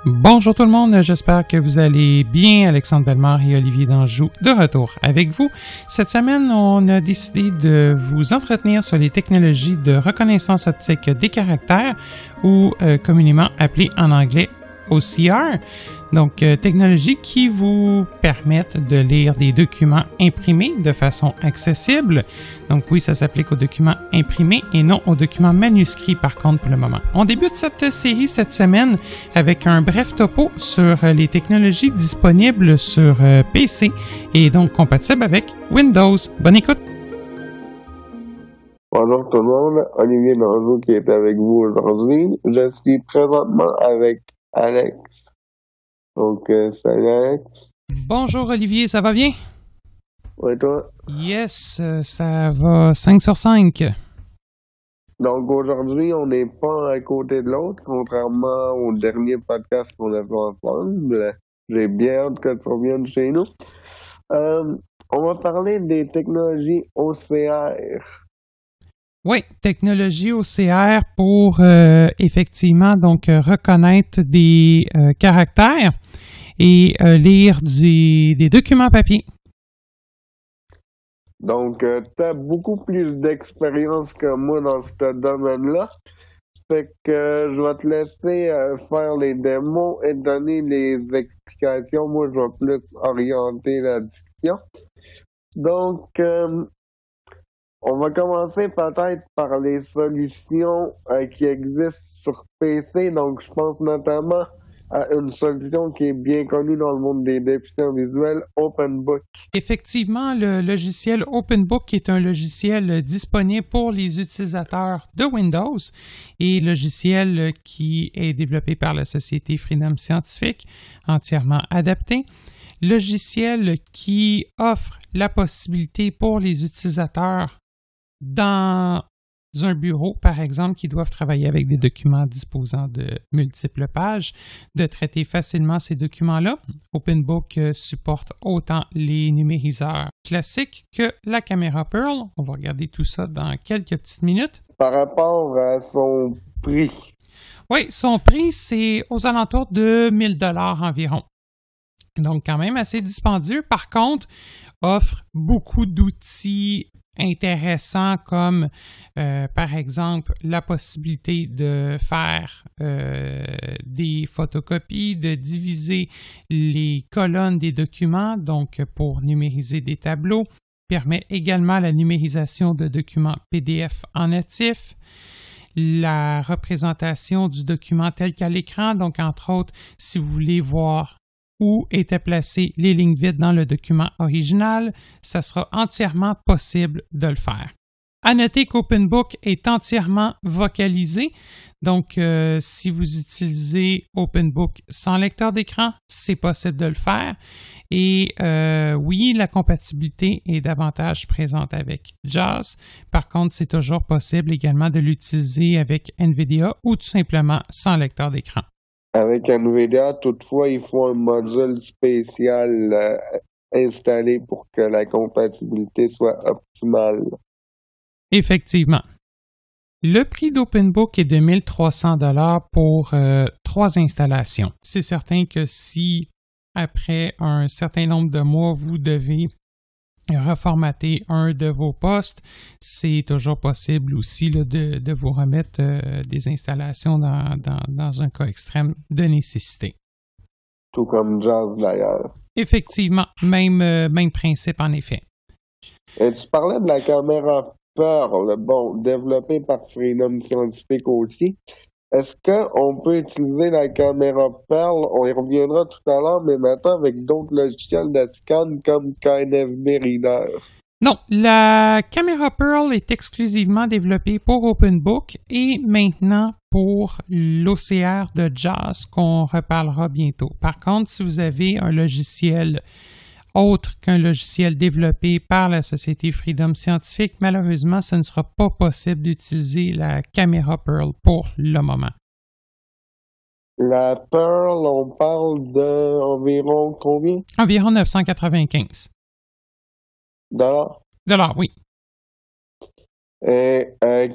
Bonjour tout le monde, j'espère que vous allez bien. Alexandre Bellemare et Olivier Danjou de retour avec vous. Cette semaine, on a décidé de vous entretenir sur les technologies de reconnaissance optique des caractères ou communément appelées en anglais OCR. Donc, technologies qui vous permettent de lire des documents imprimés de façon accessible. Donc oui, ça s'applique aux documents imprimés et non aux documents manuscrits par contre pour le moment. On débute cette série cette semaine avec un bref topo sur les technologies disponibles sur PC et donc compatibles avec Windows. Bonne écoute! Bonjour tout le monde, Olivier Danjou qui est avec vous aujourd'hui. Je suis présentement avec Alex. Donc, salut Alex. Bonjour Olivier, ça va bien? Oui, toi? Yes, ça va 5 sur 5. Donc, aujourd'hui, on n'est pas à côté de l'autre, contrairement au dernier podcast qu'on a fait ensemble. J'ai bien hâte que tu reviennes chez nous. On va parler des technologies OCR. Oui, technologie OCR pour effectivement donc reconnaître des caractères et lire des documents papier. Donc, tu as beaucoup plus d'expérience que moi dans ce domaine-là. Fait que je vais te laisser faire les démos et donner les explications. Moi, je vais plus orienter la discussion. Donc, on va commencer peut-être par les solutions qui existent sur PC. Donc, je pense notamment à une solution qui est bien connue dans le monde des déficients visuels, OpenBook. Effectivement, le logiciel OpenBook est un logiciel disponible pour les utilisateurs de Windows et logiciel qui est développé par la société Freedom Scientific, entièrement adapté. Logiciel qui offre la possibilité pour les utilisateurs dans un bureau, par exemple, qui doivent travailler avec des documents disposant de multiples pages, de traiter facilement ces documents-là. OpenBook supporte autant les numériseurs classiques que la caméra Pearl. On va regarder tout ça dans quelques petites minutes. Par rapport à son prix. Oui, son prix, c'est aux alentours de 1 000 $ environ. Donc, quand même assez dispendieux. Par contre, offre beaucoup d'outils intéressants comme, par exemple, la possibilité de faire des photocopies, de diviser les colonnes des documents, donc pour numériser des tableaux. Permet également la numérisation de documents PDF en natif. La représentation du document tel qu'à l'écran, donc entre autres, si vous voulez voir où étaient placées les lignes vides dans le document original, ça sera entièrement possible de le faire. À noter qu'OpenBook est entièrement vocalisé, donc si vous utilisez OpenBook sans lecteur d'écran, c'est possible de le faire. Et oui, la compatibilité est davantage présente avec JAWS. Par contre, c'est toujours possible également de l'utiliser avec NVIDIA ou tout simplement sans lecteur d'écran. Avec NVIDIA, toutefois, il faut un module spécial installé pour que la compatibilité soit optimale. Effectivement. Le prix d'OpenBook est de 1 300 $ pour 3 installations. C'est certain que si, après un certain nombre de mois, vous devez reformater un de vos postes, c'est toujours possible aussi là, de vous remettre des installations dans un cas extrême de nécessité. Tout comme JAWS d'ailleurs. Effectivement, même principe en effet. Et tu parlais de la caméra Pearl, bon, développée par Freedom Scientific aussi. Est-ce qu'on peut utiliser la caméra Pearl? On y reviendra tout à l'heure, mais maintenant avec d'autres logiciels de scan comme KNFB Reader. Non, la caméra Pearl est exclusivement développée pour OpenBook et maintenant pour l'OCR de JAWS qu'on reparlera bientôt. Par contre, si vous avez un logiciel autre qu'un logiciel développé par la société Freedom Scientific, malheureusement, ce ne sera pas possible d'utiliser la caméra Pearl pour le moment. La Pearl, on parle d'environ combien? Environ 995 $? $, oui. Et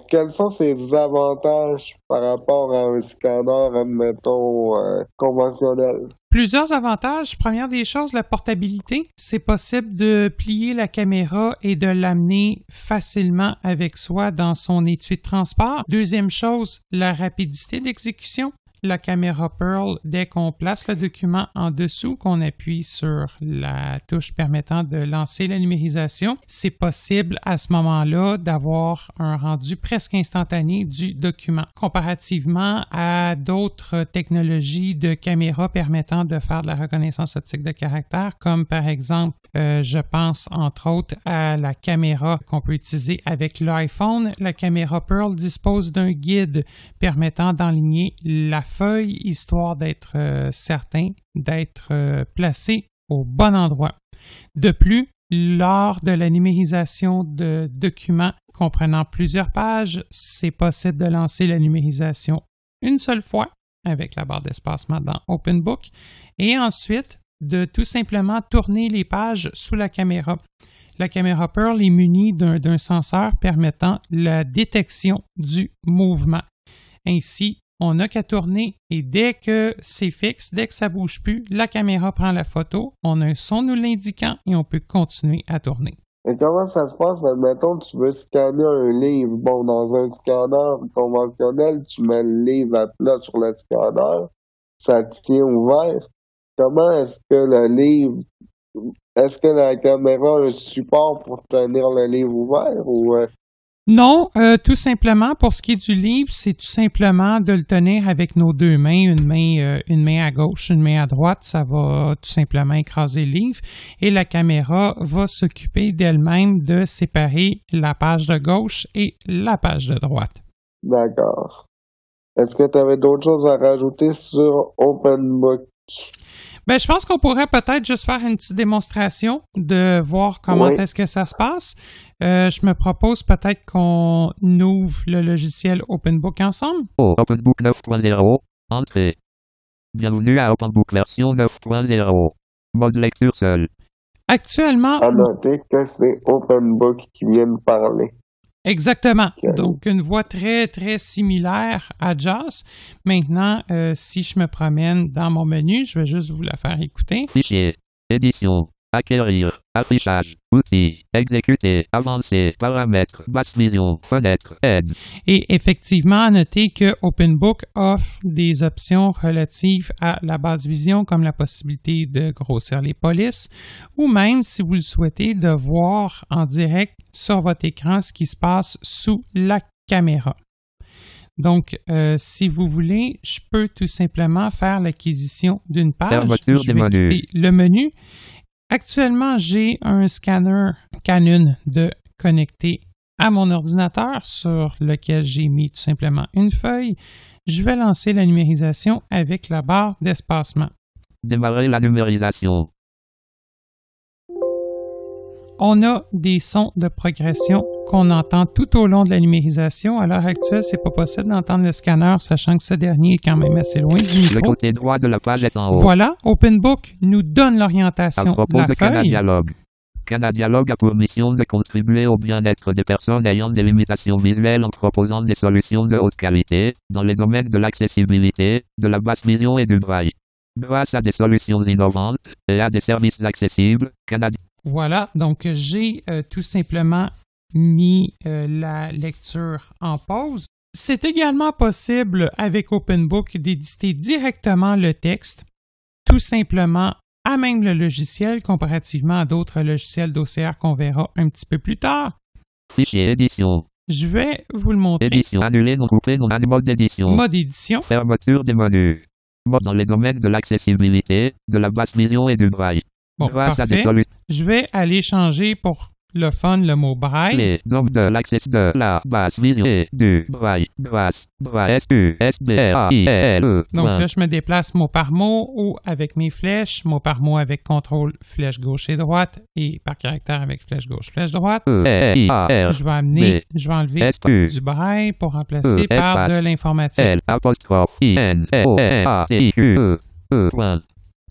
quels sont ses avantages par rapport à un scanner, admettons, conventionnel? Plusieurs avantages. Première des choses, la portabilité. C'est possible de plier la caméra et de l'amener facilement avec soi dans son étui de transport. Deuxième chose, la rapidité d'exécution. La caméra Pearl, dès qu'on place le document en dessous, qu'on appuie sur la touche permettant de lancer la numérisation, c'est possible à ce moment-là d'avoir un rendu presque instantané du document. Comparativement à d'autres technologies de caméra permettant de faire de la reconnaissance optique de caractère, comme par exemple, je pense entre autres à la caméra qu'on peut utiliser avec l'iPhone. La caméra Pearl dispose d'un guide permettant d'enligner la feuille, histoire d'être certain d'être placé au bon endroit. De plus, lors de la numérisation de documents comprenant plusieurs pages, c'est possible de lancer la numérisation une seule fois avec la barre d'espacement dans OpenBook et ensuite de tout simplement tourner les pages sous la caméra. La caméra Pearl est munie d'un senseur permettant la détection du mouvement. Ainsi, on n'a qu'à tourner et dès que c'est fixe, dès que ça ne bouge plus, la caméra prend la photo, on a un son nous l'indiquant et on peut continuer à tourner. Et comment ça se passe? Admettons, tu veux scanner un livre. Bon, dans un scanner conventionnel, tu mets le livre à plat sur le scanner, ça tient ouvert. Comment est-ce que le livre, est-ce que la caméra a un support pour tenir le livre ouvert ou... Non, tout simplement, pour ce qui est du livre, c'est tout simplement de le tenir avec nos deux mains, une main à gauche, une main à droite, ça va tout simplement écraser le livre et la caméra va s'occuper d'elle-même de séparer la page de gauche et la page de droite. D'accord. Est-ce que tu avais d'autres choses à rajouter sur OpenBook? Ben, je pense qu'on pourrait peut-être juste faire une petite démonstration de voir comment est-ce que ça se passe. Je me propose peut-être qu'on ouvre le logiciel OpenBook ensemble. OpenBook 9.0, entrée. Bienvenue à OpenBook version 9.0. Mode lecture seul. Actuellement... À noter que c'est OpenBook qui vient de parler. Exactement. Okay. Donc, une voix très, très similaire à JAWS. Maintenant, si je me promène dans mon menu, je vais juste vous la faire écouter. Fichier, édition, acquérir, affichage, outils, exécuter, avancer, paramètres, basse vision, fenêtre, aide. Et effectivement, à noter que OpenBook offre des options relatives à la basse vision, comme la possibilité de grossir les polices, ou même, si vous le souhaitez, de voir en direct sur votre écran ce qui se passe sous la caméra. Donc, si vous voulez, je peux tout simplement faire l'acquisition d'une page. Fermeture des menus. Le menu. Actuellement, j'ai un scanner Canon de connecté à mon ordinateur sur lequel j'ai mis tout simplement une feuille. Je vais lancer la numérisation avec la barre d'espacement. Démarrer la numérisation. On a des sons de progression qu'on entend tout au long de la numérisation. À l'heure actuelle, c'est pas possible d'entendre le scanner, sachant que ce dernier est quand même assez loin du micro. Le côté droit de la page est en haut. Voilà, OpenBook nous donne l'orientation de la feuille. Canadialogue. Canadialogue a pour mission de contribuer au bien-être des personnes ayant des limitations visuelles en proposant des solutions de haute qualité dans les domaines de l'accessibilité, de la basse vision et du braille. Grâce à des solutions innovantes et à des services accessibles, Voilà, donc j'ai tout simplement mis la lecture en pause. C'est également possible avec OpenBook d'éditer directement le texte, tout simplement à même le logiciel, comparativement à d'autres logiciels d'OCR qu'on verra un petit peu plus tard. Fichier édition. Je vais vous le montrer. Édition annulée, non coupée, non annulée, mode d'édition. Mode édition. Fermeture des menus. Mode dans les domaines de l'accessibilité, de la basse vision et du braille. Bon, parfait. Je vais aller changer pour le fun le mot braille. Donc de l'accès de la basse vision et du braille. Braille. S-U-S-B-R-I-L-E. Donc là, je me déplace mot par mot ou avec mes flèches, mot par mot avec contrôle flèche gauche et droite et par caractère avec flèche gauche, flèche droite. Je vais enlever du braille pour remplacer par de l'informatique. L'-I-N-O-A-T-Q-E.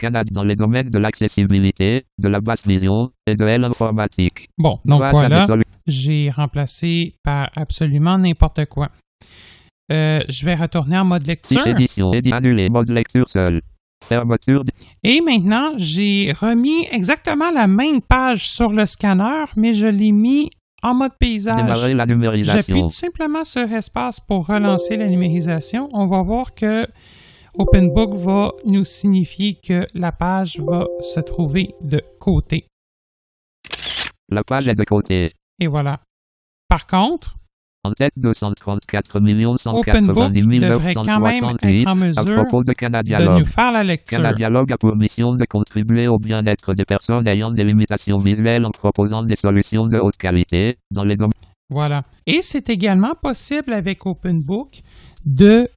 Dans les domaines de l'accessibilité, de la basse vision et de l'informatique. Bon, donc Grâce à voilà, des j'ai remplacé par absolument n'importe quoi. Je vais retourner en mode lecture. Édition, annuler, mode lecture seul. Fermeture. Et maintenant, j'ai remis exactement la même page sur le scanner, mais je l'ai mis en mode paysage. Démarrer la numérisation. J'appuie tout simplement sur espace pour relancer la numérisation. On va voir que OpenBook va nous signifier que la page va se trouver de côté. La page est de côté. Et voilà. Par contre, en tête 234 OpenBook 190 devrait quand même être en mesure à propos de de Canadialogue. nous faire la lecture. Canadialogue a pour mission de contribuer au bien-être des personnes ayant des limitations visuelles en proposant des solutions de haute qualité dans les domaines. Voilà. Et c'est également possible avec OpenBook de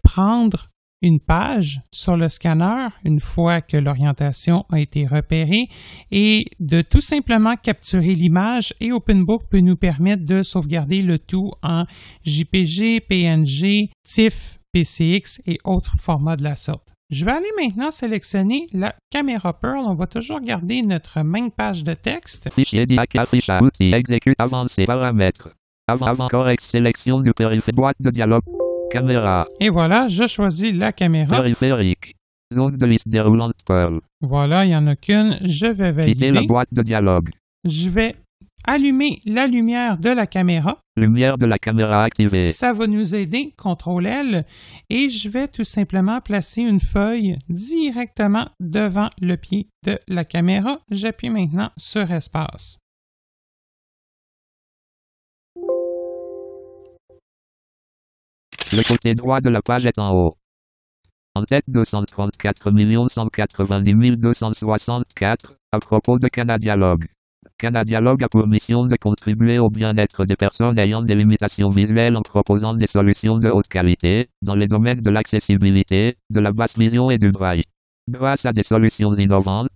prendre une page sur le scanner une fois que l'orientation a été repérée et de tout simplement capturer l'image, et OpenBook peut nous permettre de sauvegarder le tout en JPG, PNG, TIFF, PCX et autres formats de la sorte. Je vais aller maintenant sélectionner la caméra Pearl. On va toujours garder notre même page de texte. Fichier DIAC, affichage, outil, exécute, avancé, paramètres. Avant correct, sélection du périphérique, boîte de dialogue. Caméra. Et voilà, je choisis la caméra. Périphérique. Zone de liste déroulante Pearl. Voilà, il n'y en a qu'une. Je vais valider. Quitter la boîte de dialogue. Je vais allumer la lumière de la caméra. Lumière de la caméra activée. Ça va nous aider, CTRL-L, et je vais tout simplement placer une feuille directement devant le pied de la caméra. J'appuie maintenant sur espace. Le côté droit de la page est en haut. En tête 234 190 264 à propos de Canadialogue. Canadialogue a pour mission de contribuer au bien-être des personnes ayant des limitations visuelles en proposant des solutions de haute qualité dans les domaines de l'accessibilité, de la basse vision et du braille. Grâce à des solutions innovantes.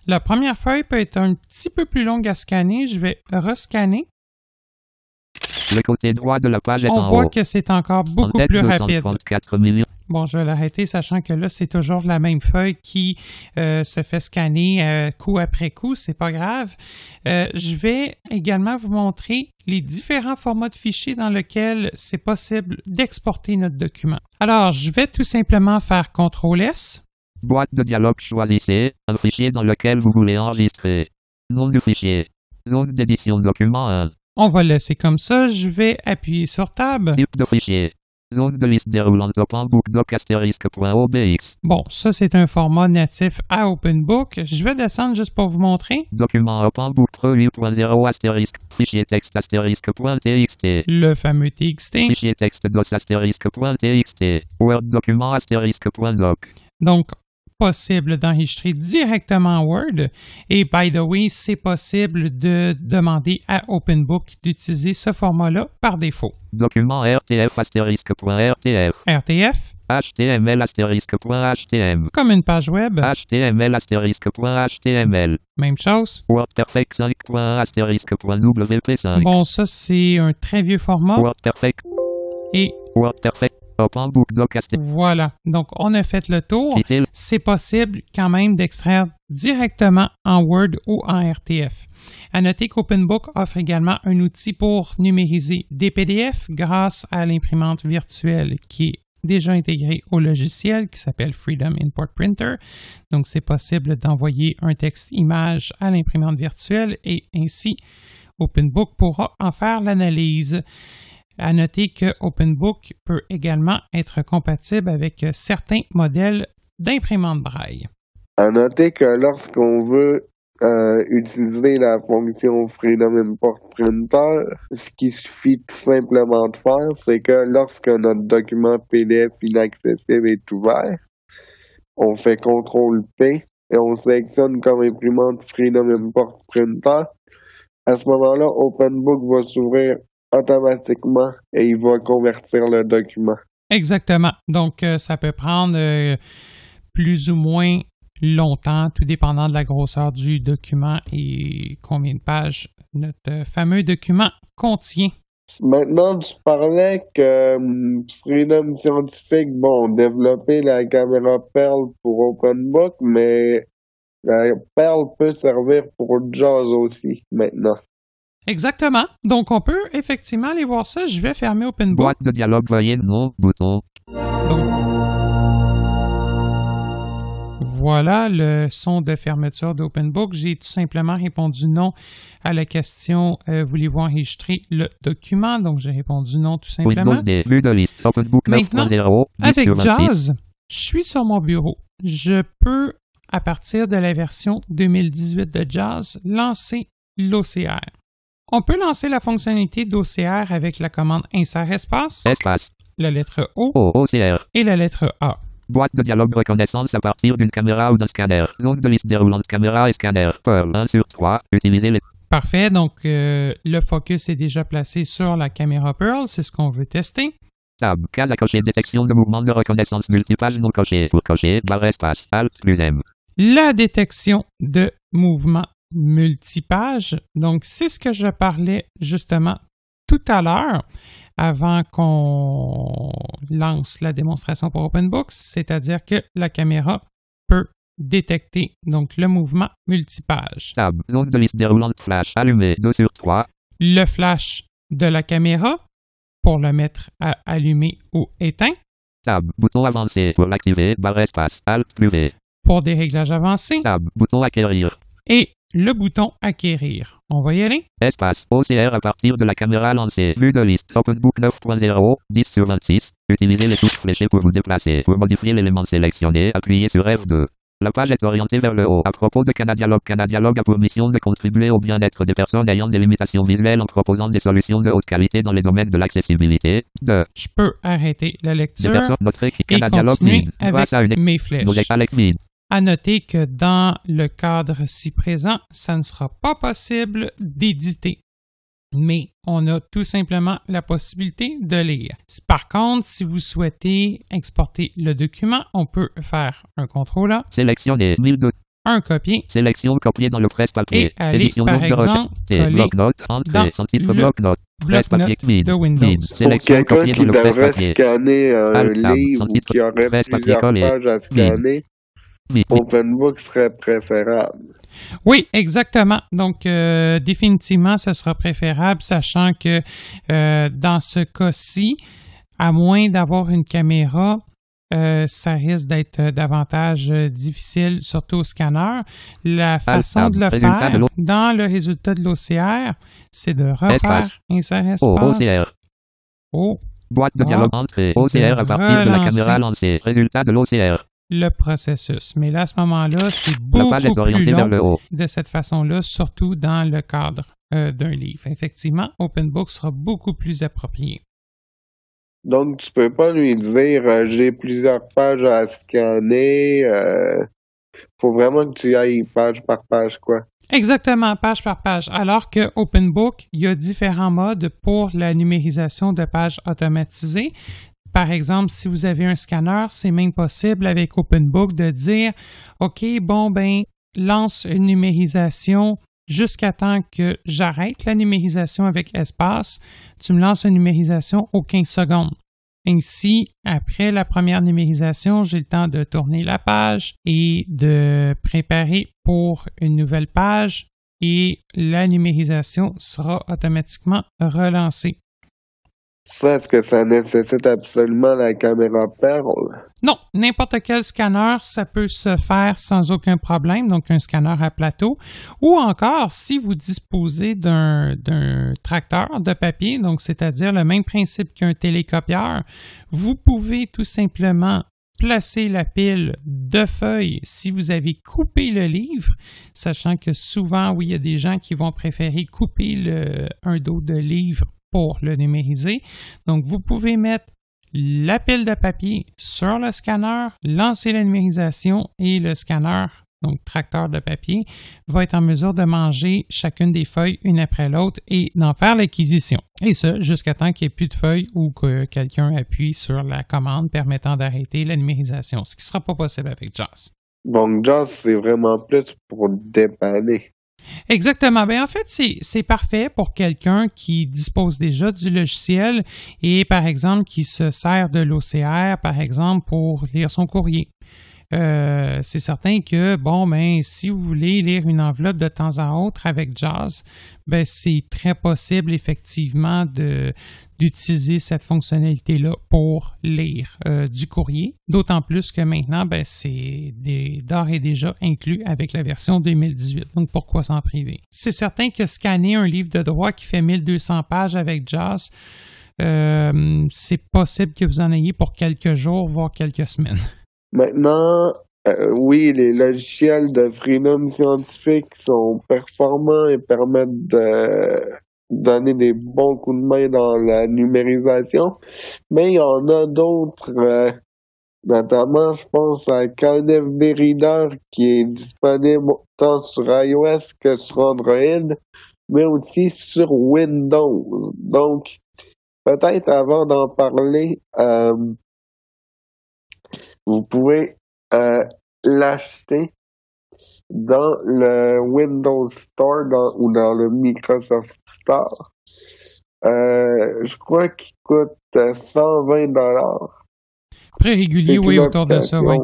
La première feuille peut être un petit peu plus longue à scanner. Je vais rescanner. Le côté droit de la page est en haut. On voit que c'est encore beaucoup plus rapide. 234 millions. Bon, je vais l'arrêter, sachant que là, c'est toujours la même feuille qui se fait scanner coup après coup. C'est pas grave. Je vais également vous montrer les différents formats de fichiers dans lesquels c'est possible d'exporter notre document. Alors, je vais tout simplement faire CTRL-S. Boîte de dialogue, choisissez un fichier dans lequel vous voulez enregistrer. Nom du fichier. Zone d'édition document 1. On va laisser comme ça. Je vais appuyer sur Tab. Type de fichier. Zone de liste déroulante OpenBook doc *.obx. Bon, ça c'est un format natif à OpenBook. Je vais descendre juste pour vous montrer. Document OpenBook Pro 8.0 astérisque. Fichier texte astérisque.txt. Le fameux TXT. Fichier texte DOS astérisque.txt. Word document astérisque.doc. Donc, possible d'enregistrer directement en Word. Et by the way, c'est possible de demander à OpenBook d'utiliser ce format-là par défaut. Document RTF astérisque.rtf. RTF. HTML astérisque.htm. Comme une page web. HTML astérisque.html. Même chose. WordPerfect 5.1 astérisque.wp5. Bon, ça c'est un très vieux format. WordPerfect. Et WordPerfect. OpenBook doc astérisque. Voilà, donc on a fait le tour. Quitter. C'est possible quand même d'extraire directement en Word ou en RTF. À noter qu'OpenBook offre également un outil pour numériser des PDF grâce à l'imprimante virtuelle qui est déjà intégrée au logiciel qui s'appelle Freedom Import Printer. Donc c'est possible d'envoyer un texte image à l'imprimante virtuelle et ainsi OpenBook pourra en faire l'analyse. À noter que OpenBook peut également être compatible avec certains modèles d'imprimante braille. À noter que lorsqu'on veut utiliser la fonction Freedom Import Printer, ce qu'il suffit tout simplement de faire, c'est que lorsque notre document PDF inaccessible est ouvert, on fait CTRL-P et on sélectionne comme imprimante Freedom Import Printer. À ce moment-là, OpenBook va s'ouvrir automatiquement et il va convertir le document. Exactement. Donc, ça peut prendre plus ou moins longtemps, tout dépendant de la grosseur du document et combien de pages notre fameux document contient. Maintenant, tu parlais que Freedom Scientific, bon, développé la caméra Pearl pour OpenBook, mais la Pearl peut servir pour JAWS aussi, maintenant. Exactement. Donc, on peut effectivement aller voir ça. Je vais fermer OpenBook. Boîte de dialogue, veuillez non, bouton. Donc, voilà le son de fermeture d'OpenBook. J'ai tout simplement répondu non à la question voulez-vous enregistrer le document? Donc, j'ai répondu non tout simplement. Windows D, vue de liste, OpenBook Maintenant, 9.0, 10 avec sur 26. JAWS, je suis sur mon bureau. Je peux, à partir de la version 2018 de JAWS, lancer l'OCR. On peut lancer la fonctionnalité d'OCR avec la commande insert espace, Espace, la lettre O OCR. et la lettre A. Boîte de dialogue reconnaissance à partir d'une caméra ou d'un scanner. Zone de liste déroulante caméra et scanner. Pearl 1 sur 3. Utilisez les... Parfait, donc le focus est déjà placé sur la caméra Pearl, c'est ce qu'on veut tester. Tab, case à cocher, détection de mouvement de reconnaissance multipage non coché. Pour cocher, barre espace, Alt plus M. La détection de mouvement multipage, donc c'est ce que je parlais justement tout à l'heure avant qu'on lance la démonstration pour OpenBook, c'est-à-dire que la caméra peut détecter donc le mouvement multipage. Tab, zone de liste déroulante flash, allumé, 2 sur 3. Le flash de la caméra pour le mettre à allumé ou éteint. Tab, bouton avancé pour l'activer, barre espace, Alt plus V. Pour des réglages avancés. Tab, bouton acquérir. Et le bouton acquérir. On va y aller. Espace, OCR à partir de la caméra lancée. Vue de liste, OpenBook 9.0, 10 sur 26. Utilisez les touches fléchées pour vous déplacer. Pour modifier l'élément sélectionné, appuyez sur F2. La page est orientée vers le haut. À propos de Canadialogue a pour mission de contribuer au bien-être des personnes ayant des limitations visuelles en proposant des solutions de haute qualité dans les domaines de l'accessibilité. Je peux arrêter la Des lecture personnes notées qui et Canadialogue continuer vide. avec Grâce à une mes flèches. vide. À noter que dans le cadre ci présent, ça ne sera pas possible d'éditer. Mais on a tout simplement la possibilité de lire. Par contre, si vous souhaitez exporter le document, on peut faire un CTRL A, Sélectionner 1002. un copier, Sélection copier dans le presse-papier. et aller, Édition par zone de exemple, recherche. coller Bloc-notes, entrée, dans sans titre, le bloc-notes. Presse-papier bloc-notes vide. de Windows. Vide. Pour Sélection quelqu'un copier qui dans le devrait presse-papier. scanner un Alt tab, livre sans ou titre, qui aurait presse-papier plusieurs collé. pages à scanner, Vide. OpenBook serait préférable. Oui, exactement. Donc, définitivement, ce sera préférable, sachant que dans ce cas-ci, à moins d'avoir une caméra, ça risque d'être davantage difficile, surtout au scanner. La façon de le faire dans le résultat de l'OCR, c'est de refaire insert espace. OCR. Oh, Boîte de dialogue entrée. OCR à partir de la caméra lancée. Résultat de l'OCR. Le processus. Mais là, à ce moment-là, c'est La beaucoup page est plus orientée vers long le haut. de cette façon-là, surtout dans le cadre d'un livre. Effectivement, OpenBook sera beaucoup plus approprié. Donc, tu peux pas lui dire j'ai plusieurs pages à scanner. Faut vraiment que tu ailles page par page, quoi. Exactement, page par page. Alors que OpenBook, il y a différents modes pour la numérisation de pages automatisées. Par exemple, si vous avez un scanner, c'est même possible avec OpenBook de dire OK, bon, ben, lance une numérisation jusqu'à temps que j'arrête la numérisation avec espace. Tu me lances une numérisation aux 15 secondes. Ainsi, après la première numérisation, j'ai le temps de tourner la page et de préparer pour une nouvelle page et la numérisation sera automatiquement relancée. Ça, est-ce que ça nécessite absolument la caméra Pearl? Non, n'importe quel scanner, ça peut se faire sans aucun problème, donc un scanner à plateau. Ou encore, si vous disposez d'un tracteur de papier, donc c'est-à-dire le même principe qu'un télécopieur, vous pouvez tout simplement placer la pile de feuilles si vous avez coupé le livre, sachant que souvent, oui, il y a des gens qui vont préférer couper un dos de livre pour le numériser. Donc, vous pouvez mettre la pile de papier sur le scanner, lancer la numérisation et le scanner, donc tracteur de papier, va être en mesure de manger chacune des feuilles une après l'autre et d'en faire l'acquisition. Et ça, jusqu'à temps qu'il n'y ait plus de feuilles ou que quelqu'un appuie sur la commande permettant d'arrêter la numérisation, ce qui ne sera pas possible avec JAWS. Donc, JAWS, c'est vraiment plus pour dépanner. Exactement. Ben, en fait, c'est parfait pour quelqu'un qui dispose déjà du logiciel et, par exemple, qui se sert de l'OCR, par exemple, pour lire son courrier. C'est certain que, bon, ben, si vous voulez lire une enveloppe de temps à autre avec JAWS, ben, c'est très possible, effectivement, d'utiliser cette fonctionnalité-là pour lire du courrier. D'autant plus que maintenant, ben, c'est d'ores et déjà inclus avec la version 2018. Donc, pourquoi s'en priver? C'est certain que scanner un livre de droit qui fait 1200 pages avec JAWS, c'est possible que vous en ayez pour quelques jours, voire quelques semaines. Maintenant, oui, les logiciels de Freedom Scientific sont performants et permettent de donner des bons coups de main dans la numérisation, mais il y en a d'autres, notamment, je pense à KNFB Reader qui est disponible tant sur iOS que sur Android, mais aussi sur Windows. Donc, peut-être avant d'en parler, vous pouvez l'acheter dans le Windows Store ou dans le Microsoft Store. Je crois qu'il coûte 120$. Prix régulier, oui, autour de ça, oui.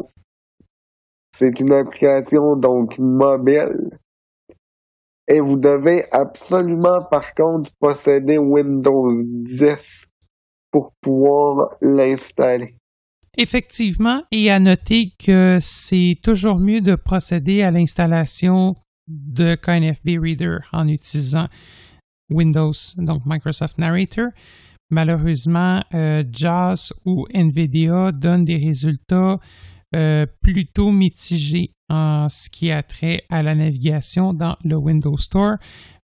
C'est une application donc mobile. Et vous devez absolument, par contre, posséder Windows 10 pour pouvoir l'installer. Effectivement, et à noter que c'est toujours mieux de procéder à l'installation de KNFB Reader en utilisant Windows, donc Microsoft Narrator. Malheureusement, JAWS ou NVDA donnent des résultats plutôt mitigés en ce qui a trait à la navigation dans le Windows Store.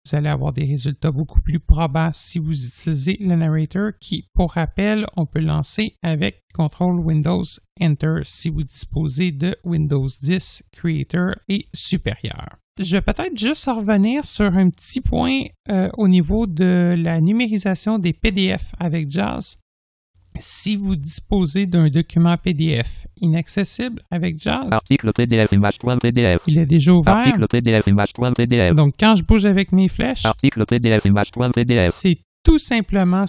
Vous allez avoir des résultats beaucoup plus probants si vous utilisez le narrator qui, pour rappel, on peut lancer avec CTRL Windows Enter si vous disposez de Windows 10 Creator et supérieur. Je vais peut-être juste revenir sur un petit point au niveau de la numérisation des PDF avec JAWS. Si vous disposez d'un document PDF inaccessible avec JAWS, article PDF image.pdf, il est déjà ouvert. Article PDF image.pdf. Donc, quand je bouge avec mes flèches, article PDF image.pdf, c'est tout simplement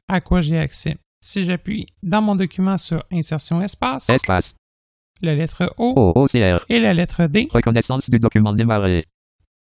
à quoi j'ai accès. Si j'appuie dans mon document sur Insertion espace, la lettre O, OCR, et la lettre D, reconnaissance du document démarré.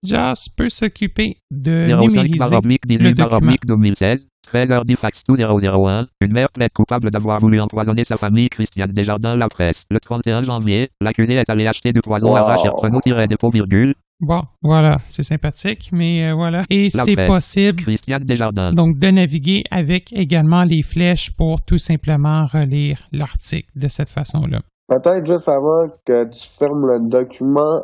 JAWS peut s'occuper de 05/2016, 13h10 fax 2001, une mère plaide coupable d'avoir voulu empoisonner sa famille. Christiane Desjardins, La Presse. Le 31 janvier, l'accusé est allé acheter du poison à Rachel Renaud-dépôt, virgule. Bon, voilà, c'est sympathique, mais voilà. Et c'est possible Christiane Desjardins. Donc de naviguer avec également les flèches pour tout simplement relire l'article de cette façon-là. Peut-être juste avant que tu fermes le document,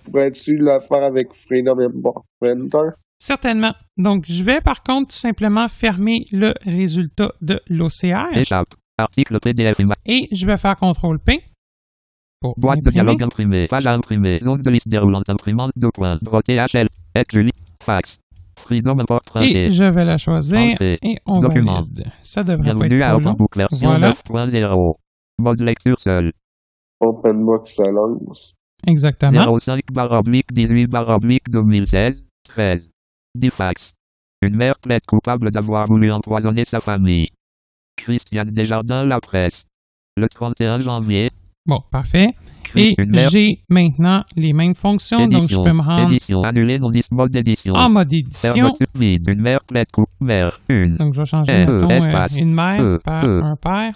pourrais-tu le faire avec Freedom Import Printer? Certainement. Donc, je vais par contre tout simplement fermer le résultat de l'OCR. Échappe. Article PDF image. Et je vais faire CTRL-P. Pour boîte imprimer. De dialogue imprimée. Page à imprimer. Zone de liste déroulante imprimante. THL. Fax. Freedom Import Printer. Et je vais la choisir. Entrée. Et on Document. valide. Ça devrait Bienvenue pas être à trop long. OpenBook version Voilà. 9.0. Mode lecture seul. OpenBook se lance. Exactement. 05/18/2016, 13. Difax. Une mère plaide coupable d'avoir voulu empoisonner sa famille. Christiane Desjardins, La Presse. Le 31 janvier. Bon, parfait. Et j'ai maintenant les mêmes fonctions, édition, donc je peux me rendre édition, annuler non mode d'édition. en mode édition. Fermeture vide. Une mère plaide mère, une. Donc je vais changer mettons, une mère par un père.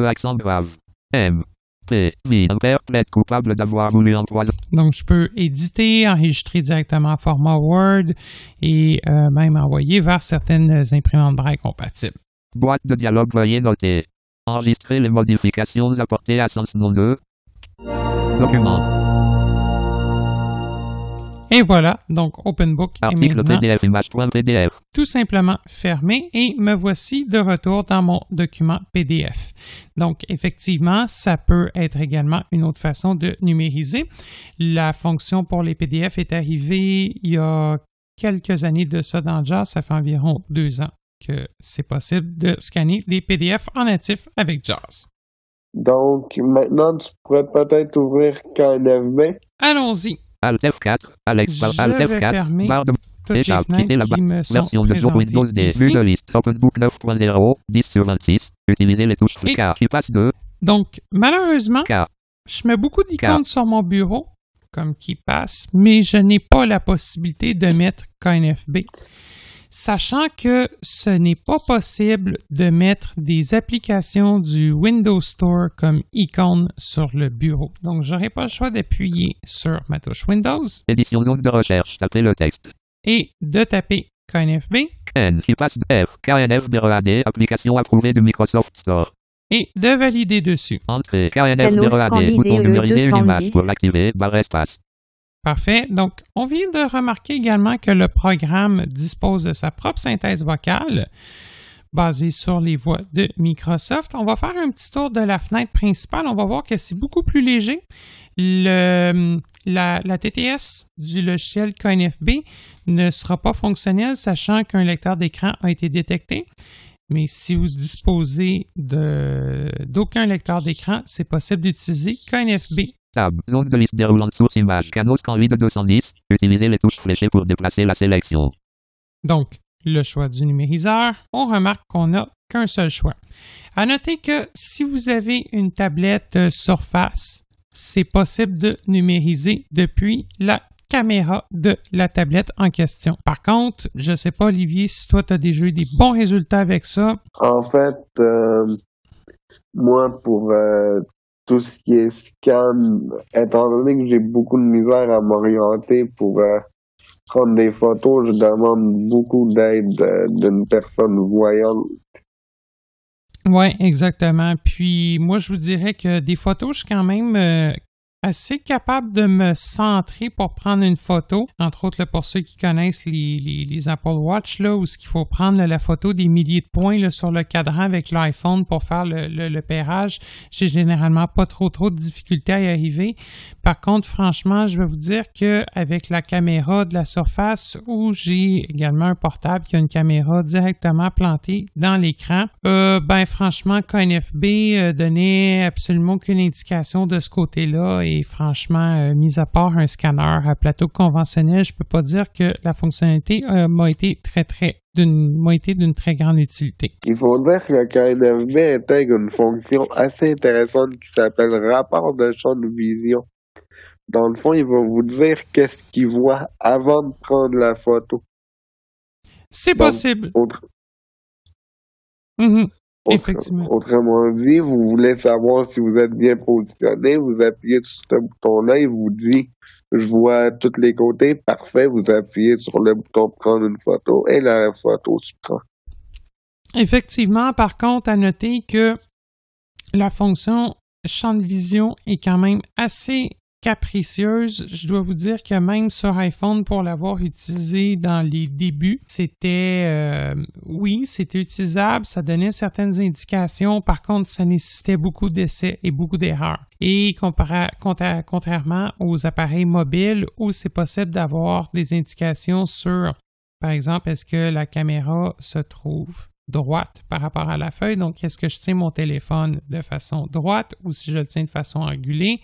Accent grave. M. P. Vide. Un père plaide coupable d'avoir voulu empoisonner. Donc je peux éditer, enregistrer directement en format Word et même envoyer vers certaines imprimantes braille compatibles. Boîte de dialogue, veuillez noter. Enregistrer les modifications apportées à Sens nom 2. Document. Et voilà, donc OpenBook article est maintenant PDF image.pdf. tout simplement fermé et me voici de retour dans mon document PDF. Donc effectivement, ça peut être également une autre façon de numériser. La fonction pour les PDF est arrivée il y a quelques années de ça dans JAWS, ça fait environ 2 ans que c'est possible de scanner des PDF en natif avec JAWS. Donc, maintenant, tu pourrais peut-être ouvrir KNFB. Allons-y. Alt F4, Alex, Je Alt vais F4, fermer barre de toutes les échappe, quitter la fenêtres qui me sont version de Joe présentées Windows D, ici. vue de liste, OpenBook 9.0, 10/26, utiliser les touches Et- K, qui passe de Donc, malheureusement, K, je mets beaucoup d'icônes sur mon bureau, comme KeyPass, mais je n'ai pas la possibilité de mettre KNFB. Sachant que ce n'est pas possible de mettre des applications du Windows Store comme icône sur le bureau. Donc, je n'aurai pas le choix d'appuyer sur ma touche Windows édition zone de recherche, tapez le texte. et de taper KNFB N, qui passe de F, KNF BRAD, application approuvée du Microsoft Store. et de valider dessus. Entrée, KNF Canaux BRAD, Scandinave bouton numériser une 210. image pour l'activer, barre espace. Parfait. Donc, on vient de remarquer également que le programme dispose de sa propre synthèse vocale basée sur les voix de Microsoft. On va faire un petit tour de la fenêtre principale. On va voir que c'est beaucoup plus léger. La TTS du logiciel KNFB ne sera pas fonctionnelle, sachant qu'un lecteur d'écran a été détecté. Mais si vous disposez d'aucun lecteur d'écran, c'est possible d'utiliser KNFB. Tab, zone de liste déroulante source image, canaux Scanwid 210, utilisez les touches fléchées pour déplacer la sélection. Donc, le choix du numériseur, on remarque qu'on n'a qu'un seul choix. À noter que si vous avez une tablette Surface, c'est possible de numériser depuis la caméra de la tablette en question. Par contre, je ne sais pas, Olivier, si toi, tu as déjà eu des bons résultats avec ça. En fait, moi, pour tout ce qui est scan, étant donné que j'ai beaucoup de misère à m'orienter pour prendre des photos, je demande beaucoup d'aide d'une personne voyante. Oui, exactement. Puis moi, je vous dirais que des photos, je suis quand même assez capable de me centrer pour prendre une photo. Entre autres, là, pour ceux qui connaissent les Apple Watch, là, où il faut prendre la photo des milliers de points là, sur le cadran avec l'iPhone pour faire le pairage. J'ai généralement pas trop de difficultés à y arriver. Par contre, franchement, je vais vous dire qu'avec la caméra de la Surface, où j'ai également un portable qui a une caméra directement plantée dans l'écran, franchement, KNFB donnait absolument aucune indication de ce côté-là. Et franchement, mis à part un scanner à plateau conventionnel, je peux pas dire que la fonctionnalité m'a été d'une très grande utilité. Il faut dire que KNFB intègre une fonction assez intéressante qui s'appelle rapport de champ de vision. Dans le fond, il va vous dire qu'est-ce qu'il voit avant de prendre la photo. C'est possible. Effectivement. Autrement dit, vous voulez savoir si vous êtes bien positionné, vous appuyez sur ce bouton-là, il vous dit « Je vois tous les côtés, parfait », vous appuyez sur le bouton « Prendre une photo » et la photo se prend. Effectivement, par contre, à noter que la fonction champ de vision est quand même assez capricieuse. Je dois vous dire que même sur iPhone, pour l'avoir utilisé dans les débuts, c'était utilisable, ça donnait certaines indications. Par contre, ça nécessitait beaucoup d'essais et beaucoup d'erreurs. Et contrairement aux appareils mobiles où c'est possible d'avoir des indications sur, par exemple, est-ce que la caméra se trouve droite par rapport à la feuille. Donc, est-ce que je tiens mon téléphone de façon droite ou si je le tiens de façon angulée?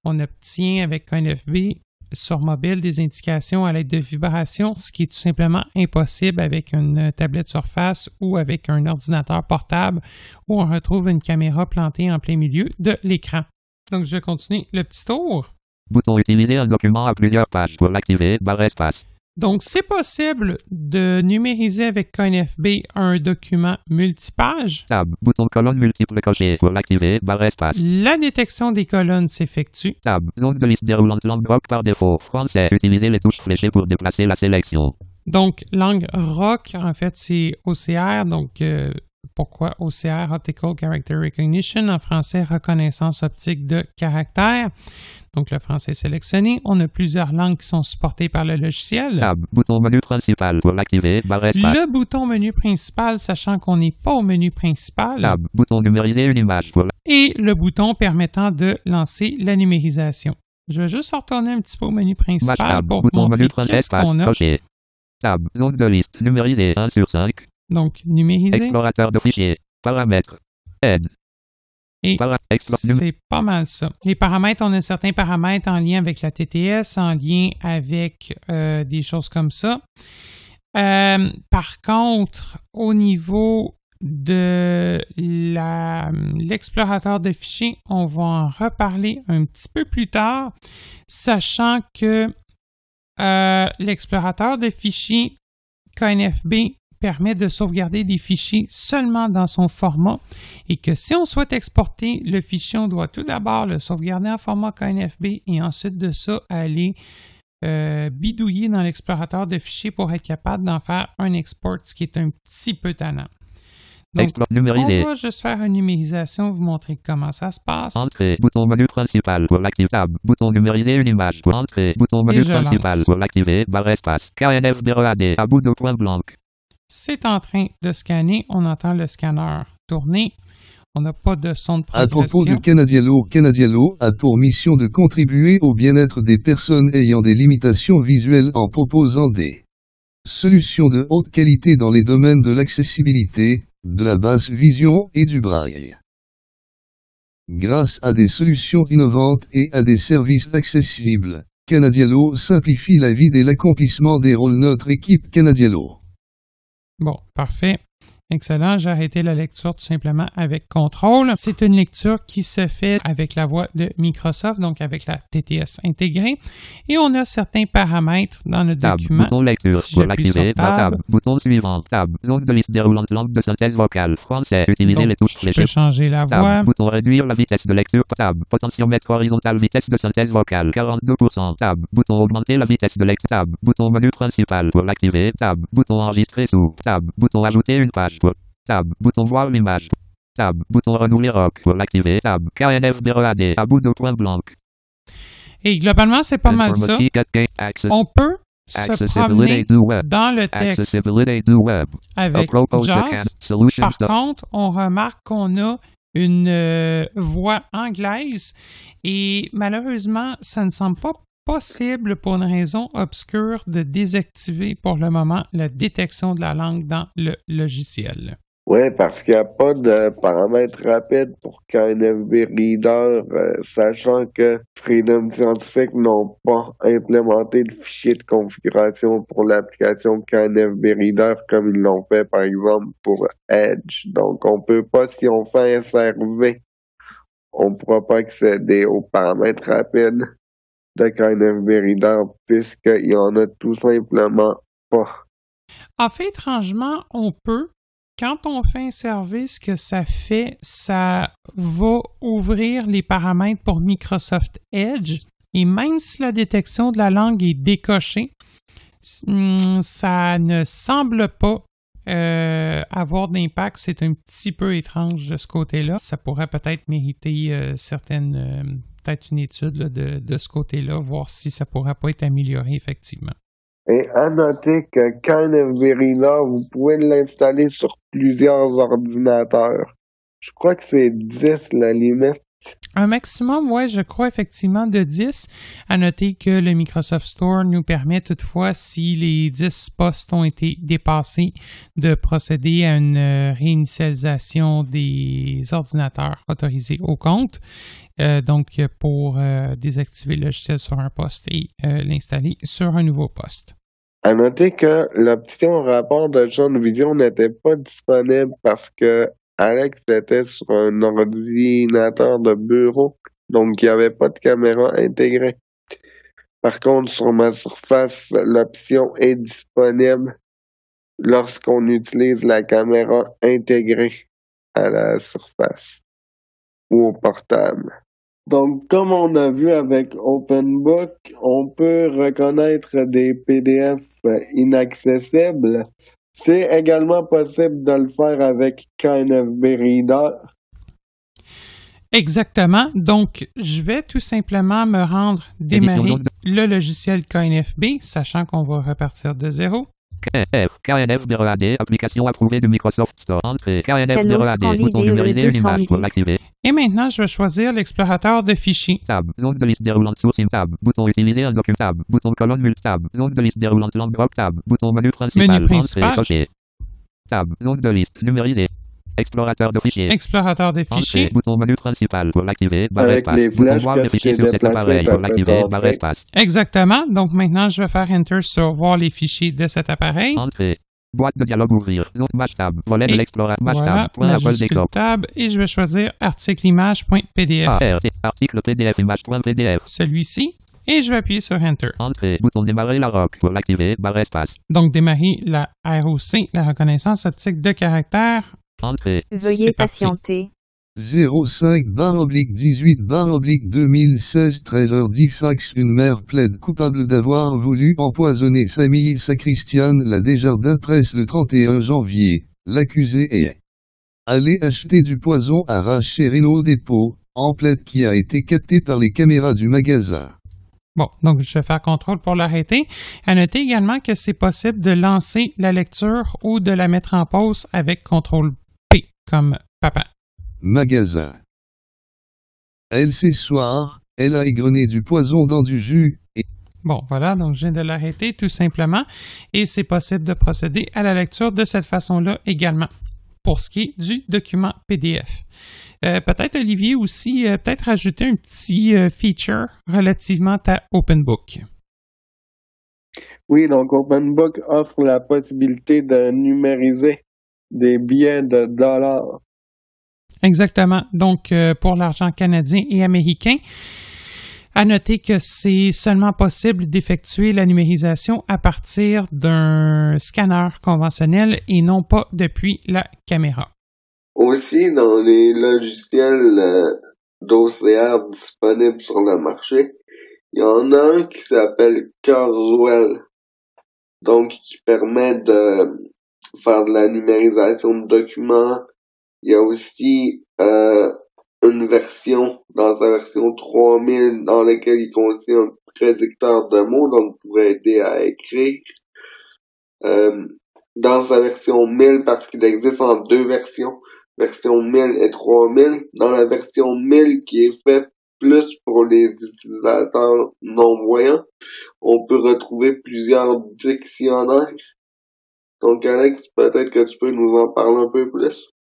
On obtient avec KNFB sur mobile des indications à l'aide de vibrations, ce qui est tout simplement impossible avec une tablette Surface ou avec un ordinateur portable où on retrouve une caméra plantée en plein milieu de l'écran. Donc, je continue le petit tour. Bouton utiliser un document à plusieurs pages pour l'activer, barre espace. Donc, c'est possible de numériser avec KNFB un document multipage. Tab, bouton colonne multiple coché pour l'activer, barre espace. La détection des colonnes s'effectue. Tab, zone de liste déroulante langue rock par défaut. Français, utilisez les touches fléchées pour déplacer la sélection. Donc, langue rock, en fait, c'est OCR. Donc, pourquoi OCR, Optical Character Recognition, en français, reconnaissance optique de caractère. Donc, le français est sélectionné. On a plusieurs langues qui sont supportées par le logiciel. Tab, bouton menu principal pour l'activer, barre espace. Le bouton menu principal, sachant qu'on n'est pas au menu principal. Tab, bouton numériser une image pour et le bouton permettant de lancer la numérisation. Je vais juste retourner un petit peu au menu principal tab, pour bouton montrer menu qu'est-ce qu'on a. coché. Tab, zone de liste, numérisé 1/5. Donc, numériser. Explorateur de fichiers, paramètres, aide. Et c'est pas mal ça. Les paramètres, on a certains paramètres en lien avec la TTS, en lien avec des choses comme ça. Par contre, au niveau de l'explorateur de fichiers, on va en reparler un petit peu plus tard, sachant que l'explorateur de fichiers KNFB permet de sauvegarder des fichiers seulement dans son format et que si on souhaite exporter le fichier, on doit tout d'abord le sauvegarder en format KNFB et ensuite de ça aller bidouiller dans l'explorateur de fichiers pour être capable d'en faire un export, ce qui est un petit peu tannant. Donc, on va juste faire une numérisation, vous montrer comment ça se passe. Entrée, bouton menu principal pour l'activer, tab, bouton numériser une image pour entrer, bouton menu principal pour l'activer, barre espace, KNF BRAD, à bout de point blanc. C'est en train de scanner, on entend le scanner tourner, on n'a pas de son de progression. À propos de Canadialo, Canadialo a pour mission de contribuer au bien-être des personnes ayant des limitations visuelles en proposant des solutions de haute qualité dans les domaines de l'accessibilité, de la basse vision et du braille. Grâce à des solutions innovantes et à des services accessibles, Canadialo simplifie la vie et l'accomplissement des rôles de notre équipe Canadialo. Bon, parfait. Excellent. J'ai arrêté la lecture tout simplement avec contrôle. C'est une lecture qui se fait avec la voix de Microsoft, donc avec la TTS intégrée. Et on a certains paramètres dans le document. Bouton lecture si pour l'activer, tab. Bouton suivant, tab. Zone de liste déroulante, langue de synthèse vocale, français. Utiliser les touches fléchées. Je peux changer la voix. Bouton réduire la vitesse de lecture, tab. Potentiomètre horizontal, vitesse de synthèse vocale, 42%, tab. Bouton augmenter la vitesse de lecture, tab. Bouton menu principal pour l'activer, tab. Bouton enregistrer sous, tab. Bouton ajouter une page. Tab, bouton voir l'image. Tab, bouton renouveler rock pour l'activer. Tab, KNF BRAD à bout de point blanc. Et globalement, c'est pas mal ça. On peut se promener dans le texte avec JAWS. Par contre, on remarque qu'on a une voix anglaise et malheureusement, ça ne semble pas possible pour une raison obscure de désactiver pour le moment la détection de la langue dans le logiciel. Oui, parce qu'il n'y a pas de paramètres rapides pour KNFB Reader, sachant que Freedom Scientific n'ont pas implémenté le fichier de configuration pour l'application KNFB Reader comme ils l'ont fait par exemple pour Edge. Donc on peut pas, si on fait un SRV, on ne pourra pas accéder aux paramètres rapides de KNFB Reader puisqu'il n'y en a tout simplement pas. En fait, étrangement, on peut. Quand on fait un service, ce que ça fait, ça va ouvrir les paramètres pour Microsoft Edge et même si la détection de la langue est décochée, ça ne semble pas avoir d'impact. C'est un petit peu étrange de ce côté-là. Ça pourrait peut-être mériter peut-être une étude là, de ce côté-là, voir si ça pourrait pas être amélioré effectivement. Et à noter que KNFB Reader, vous pouvez l'installer sur plusieurs ordinateurs. Je crois que c'est 10 la limite. Un maximum, oui, je crois effectivement de 10. À noter que le Microsoft Store nous permet toutefois, si les 10 postes ont été dépassés, de procéder à une réinitialisation des ordinateurs autorisés au compte. Donc, pour désactiver le logiciel sur un poste et l'installer sur un nouveau poste. À noter que l'option rapport de champ de vision n'était pas disponible parce que Alex était sur un ordinateur de bureau, donc il n'y avait pas de caméra intégrée. Par contre, sur ma Surface, l'option est disponible lorsqu'on utilise la caméra intégrée à la Surface ou au portable. Donc, comme on a vu avec OpenBook, on peut reconnaître des PDF inaccessibles. C'est également possible de le faire avec KNFB Reader. Exactement. Donc, je vais tout simplement me rendre démarrer le logiciel KNFB, sachant qu'on va repartir de zéro. KNF BRAD, application approuvée de Microsoft Store. Entrée. KNF BRAD, bouton numériser une image pour l'activer. Et maintenant, je vais choisir l'explorateur de fichiers. Tab, zone de liste déroulante source tab, bouton utiliser un document tab, bouton colonne multi tab, zone de liste déroulante langue tab, bouton menu principal. Menu principal. Entrée, tab, zone de liste numérisée. Explorateur de fichiers. Explorateur des fichiers. Entrée, bouton menu principal pour l'activer, barre Avec espace. les Bouton flèches voir que les tu fichiers t'es sur cet déplacé, appareil t'as pour fait l'activer, barre entrer. espace. Exactement. Donc maintenant, je vais faire Enter sur voir les fichiers de cet appareil. Entrée. Boîte de dialogue ouvrir. Zone match tab. Volet de Et l'explorateur. Match Voilà, tab. Point Apple majuscule décor. tab, et je vais choisir article image.pdf. Article PDF image.pdf. Celui-ci, et je vais appuyer sur Enter. Entrée. Bouton démarrer la ROC pour l'activer, barre espace. Donc, démarrer la ROC, la reconnaissance optique de caractère. Entrée. Veuillez C'est parti. patienter. 05/18/2016 13h10 fax. Une mère plaide coupable d'avoir voulu empoisonner famille Sacristiane. La Desjardins Presse le 31 janvier. L'accusé est allé acheter du poison à Rancherino Dépôt, en plaide qui a été capté par les caméras du magasin. Bon, donc je vais faire contrôle pour l'arrêter. À noter également que c'est possible de lancer la lecture ou de la mettre en pause avec contrôle P, comme papa. Magasin. Elle ce soir, elle a égrené du poison dans du jus, et Bon, voilà, donc je viens de l'arrêter tout simplement. Et c'est possible de procéder à la lecture de cette façon-là également, pour ce qui est du document PDF. Peut-être, Olivier, aussi, peut-être ajouter un petit feature relativement à OpenBook. Oui, donc OpenBook offre la possibilité de numériser des billets de dollars. Exactement. Donc, pour l'argent canadien et américain, à noter que c'est seulement possible d'effectuer la numérisation à partir d'un scanner conventionnel et non pas depuis la caméra. Aussi, dans les logiciels d'OCR disponibles sur le marché, il y en a un qui s'appelle Kurzweil, donc qui permet de faire de la numérisation de documents. Il y a aussi une version, dans sa version 3000, dans laquelle il contient un prédicteur de mots, donc pour aider à écrire. Dans sa version 1000, parce qu'il existe en deux versions, version 1000 et 3000, dans la version 1000 qui est faite plus pour les utilisateurs non-voyants, on peut retrouver plusieurs dictionnaires. Donc Alex, peut-être que tu peux nous en parler un peu plus.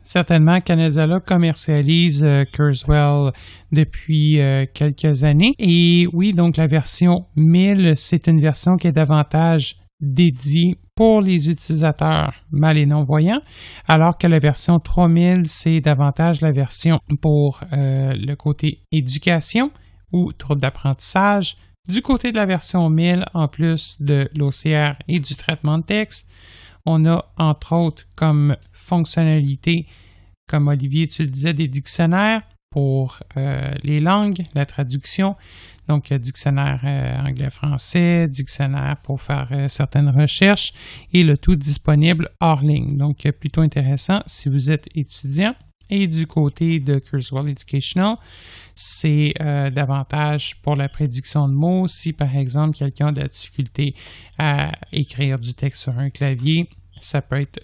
Certainement, Canadialogue commercialise Kurzweil depuis quelques années. Et oui, donc la version 1000, c'est une version qui est davantage dédiée pour les utilisateurs mal et non-voyants, alors que la version 3000, c'est davantage la version pour le côté éducation ou troubles d'apprentissage. Du côté de la version 1000, en plus de l'OCR et du traitement de texte, on a entre autres comme fonctionnalité, comme Olivier, tu le disais, des dictionnaires pour les langues, la traduction. Donc, dictionnaire anglais-français, dictionnaire pour faire certaines recherches et le tout disponible hors ligne. Donc, plutôt intéressant si vous êtes étudiant. Et du côté de Kurzweil Educational, c'est davantage pour la prédiction de mots. Si, par exemple, quelqu'un a de la difficulté à écrire du texte sur un clavier, ça peut être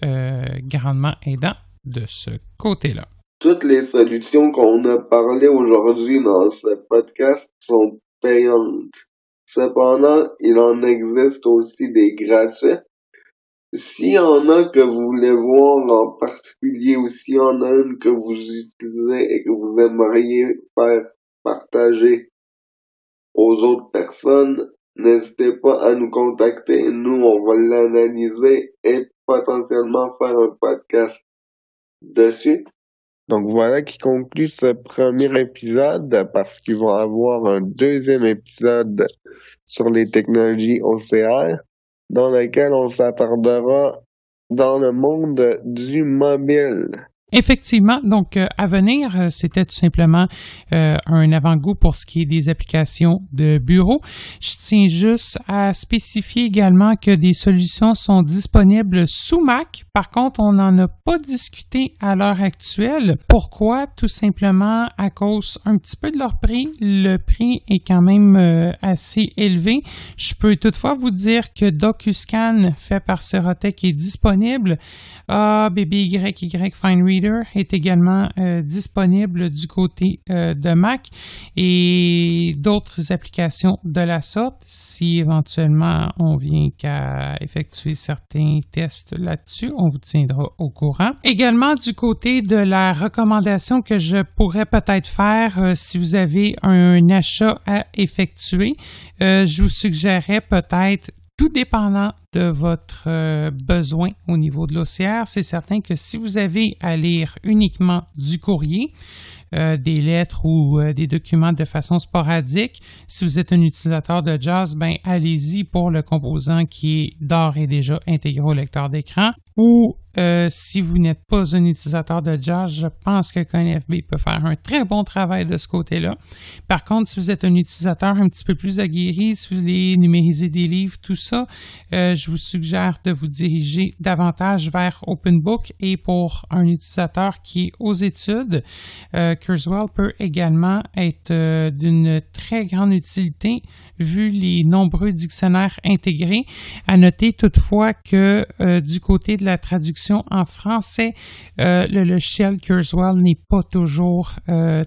grandement aidant de ce côté-là. Toutes les solutions qu'on a parlé aujourd'hui dans ce podcast sont payantes. Cependant, il en existe aussi des gratuits. S'il y en a que vous voulez voir en particulier ou s'il y en a une que vous utilisez et que vous aimeriez faire partager aux autres personnes, n'hésitez pas à nous contacter. Nous, on va l'analyser et potentiellement faire un podcast dessus. Donc voilà qui conclut ce premier épisode, parce qu'il va y avoir un deuxième épisode sur les technologies OCR, dans lequel on s'attardera dans le monde du mobile. Effectivement, donc à venir, c'était tout simplement un avant-goût pour ce qui est des applications de bureau. Je tiens juste à spécifier également que des solutions sont disponibles sous Mac. Par contre, on n'en a pas discuté à l'heure actuelle. Pourquoi? Tout simplement à cause un petit peu de leur prix. Le prix est quand même assez élevé. Je peux toutefois vous dire que DocuScan fait par Serotech est disponible. BBYY Fine Reader Reader est également disponible du côté de Mac et d'autres applications de la sorte si éventuellement on vient qu'à effectuer certains tests là-dessus. On vous tiendra au courant. Également du côté de la recommandation que je pourrais peut-être faire si vous avez un achat à effectuer, je vous suggérerais peut-être, tout dépendant de votre besoin au niveau de l'OCR, c'est certain que si vous avez à lire uniquement du courrier, des lettres ou des documents de façon sporadique, si vous êtes un utilisateur de JAWS, ben allez-y pour le composant qui est d'ores et déjà intégré au lecteur d'écran. Ou si vous n'êtes pas un utilisateur de JAWS, je pense que ConFB peut faire un très bon travail de ce côté-là. Par contre, si vous êtes un utilisateur un petit peu plus aguerri, si vous voulez numériser des livres, tout ça, je vous suggère de vous diriger davantage vers OpenBook. Et pour un utilisateur qui est aux études, Kurzweil peut également être d'une très grande utilité vu les nombreux dictionnaires intégrés. À noter toutefois que du côté de la traduction en français, le logiciel Kurzweil n'est pas toujours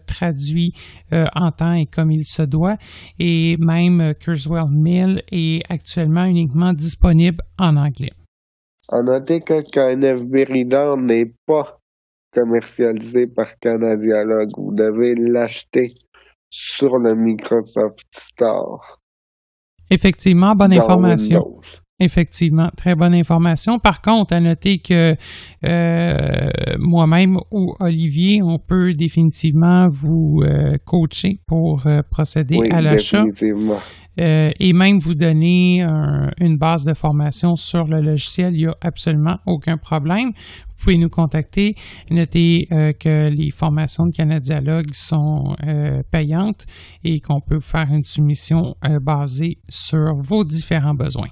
traduit en temps et comme il se doit, et même Kurzweil 1000 est actuellement uniquement disponible en anglais. À noter que ConFB Reader n'est pas commercialisé par Canadialogue. Vous devez l'acheter sur le Microsoft Store. Effectivement, bonne information. Windows. Effectivement, très bonne information. Par contre, à noter que moi-même ou Olivier, on peut définitivement vous coacher pour procéder à l'achat. Et même vous donner une base de formation sur le logiciel, il n'y a absolument aucun problème. Vous pouvez nous contacter. Notez que les formations de Canadialogue sont payantes et qu'on peut faire une soumission basée sur vos différents besoins.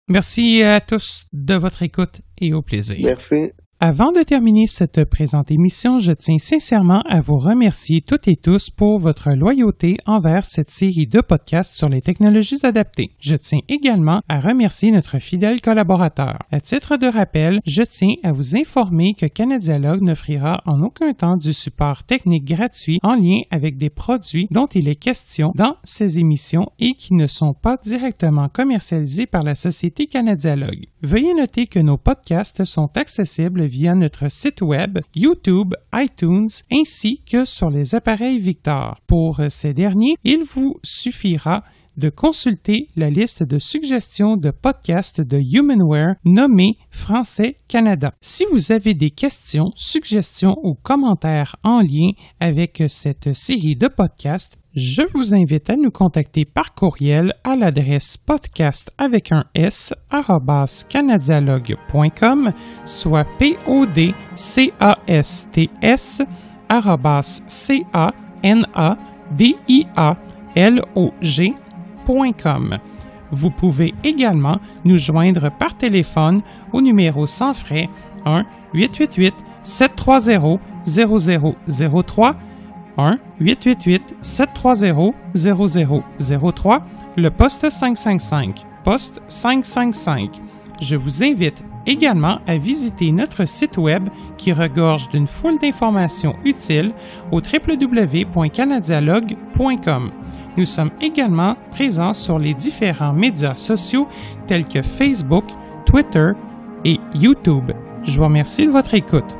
Merci à tous de votre écoute et au plaisir. Merci. Avant de terminer cette présente émission, je tiens sincèrement à vous remercier toutes et tous pour votre loyauté envers cette série de podcasts sur les technologies adaptées. Je tiens également à remercier notre fidèle collaborateur. À titre de rappel, je tiens à vous informer que Canadialogue n'offrira en aucun temps du support technique gratuit en lien avec des produits dont il est question dans ces émissions et qui ne sont pas directement commercialisés par la société Canadialogue. Veuillez noter que nos podcasts sont accessibles via notre site web, YouTube, iTunes, ainsi que sur les appareils Victor. Pour ces derniers, il vous suffira de consulter la liste de suggestions de podcasts de Humanware nommée Français Canada. Si vous avez des questions, suggestions ou commentaires en lien avec cette série de podcasts, je vous invite à nous contacter par courriel à l'adresse podcast@canadialogue.com, soit podcast@canadialogue.com. Vous pouvez également nous joindre par téléphone au numéro sans frais 1-888-730-0003, 1-888-730-0003, le poste 555, poste 555. Je vous invite également à visiter notre site web qui regorge d'une foule d'informations utiles au www.canadialogue.com. Nous sommes également présents sur les différents médias sociaux tels que Facebook, Twitter et YouTube. Je vous remercie de votre écoute.